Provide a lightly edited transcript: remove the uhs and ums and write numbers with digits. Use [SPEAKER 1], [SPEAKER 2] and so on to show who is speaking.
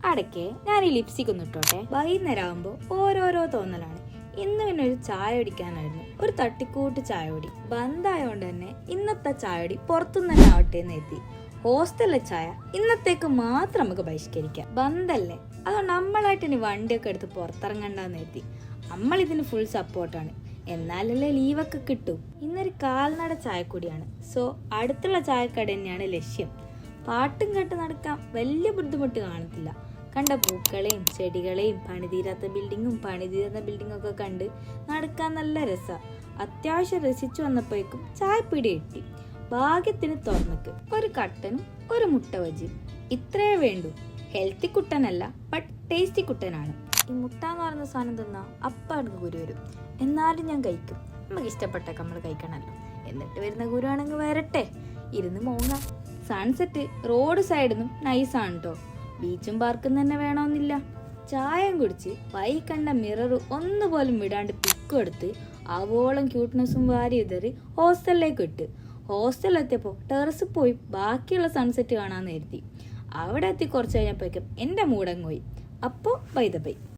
[SPEAKER 1] അടയ്ക്ക് ഞാൻ ഈ ലിപ്സ്റ്റിക് ഒന്ന് ഇട്ടോട്ടെ. വൈകുന്നേരം ആകുമ്പോൾ ഓരോരോ തോന്നലാണ്. ഇന്ന് പിന്നെ ഒരു ചായ കുടിക്കാനായിരുന്നു, ഒരു തട്ടിക്കൂട്ട് ചായ കുടി. ബന്ധായോണ്ട് തന്നെ ഇന്നത്തെ ചായ കുടി പുറത്തുനിന്ന് തന്നെ ആവട്ടെ എന്ന് എത്തി. ഹോസ്റ്റലിലെ ചായ ഇന്നത്തേക്ക് മാത്രം നമുക്ക് ബഹിഷ്കരിക്കാം. ബന്ധല്ലേ, അതുകൊണ്ട് നമ്മളായിട്ട് ഇനി വണ്ടിയൊക്കെ എടുത്ത് പുറത്തിറങ്ങണ്ടെന്ന് എത്തി. നമ്മളിതിന് ഫുൾ സപ്പോർട്ടാണ്. എന്നാലല്ലേ ലീവൊക്കെ കിട്ടൂ. ഇന്നൊരു കാൽനട ചായക്കുടിയാണ്. സോ അടുത്തുള്ള ചായക്കട തന്നെയാണ് ലക്ഷ്യം. പാട്ടും കേട്ട് നടക്കാൻ വലിയ ബുദ്ധിമുട്ട് കാണത്തില്ല. കണ്ട പൂക്കളെയും ചെടികളെയും പണിതീരാത്ത ബിൽഡിങ്ങും ഒക്കെ കണ്ട് നടക്കാൻ നല്ല രസമാണ്. അത്യാവശ്യം രസിച്ചു വന്നപ്പോഴേക്കും ചായപ്പീടി കിട്ടി. ഭാഗ്യത്തിന് തുറന്നക്ക് ഒരു കട്ടനും ഒരു മുട്ട ബജിയും. ഇത്രയേ വേണ്ടൂ. ഹെൽത്തി കുട്ടനല്ല, ബട്ട് ടേസ്റ്റി കുട്ടനാണ്. ഈ മുട്ട എന്ന് പറയുന്ന സാധനം തിന്നാ അപ്പം എനിക്ക് കുരു വരും. എന്നാലും ഞാൻ കഴിക്കും. നമുക്ക് ഇഷ്ടപ്പെട്ടൊക്കെ നമ്മൾ കഴിക്കണമല്ലോ. എന്നിട്ട് വരുന്ന കുരുവാണെങ്കിൽ വരട്ടെ, ഇരുന്ന് മോങ്ങാം. സൺസെറ്റ് റോഡ് സൈഡിൽ നിന്നും നൈസാണ് കേട്ടോ. ബീച്ചും പാർക്കും തന്നെ വേണമെന്നില്ല. ചായം കുടിച്ച് വൈ കണ്ട മിറർ ഒന്നുപോലും വിടാണ്ട് പിക്കും എടുത്ത് ആവോളം ക്യൂട്ട്നെസ്സും വാരി ഇതറി ഹോസ്റ്റലിലേക്ക് ഇട്ട്. ഹോസ്റ്റലിലെത്തിയപ്പോൾ ടെറസിൽ പോയി ബാക്കിയുള്ള സൺസെറ്റ് കാണാമെന്ന് കരുതി. അവിടെ എത്തി കുറച്ച് കഴിഞ്ഞപ്പോഴേക്കും എൻ്റെ മൂടങ്ങ് പോയി. അപ്പോൾ ബൈ ദ ബൈ.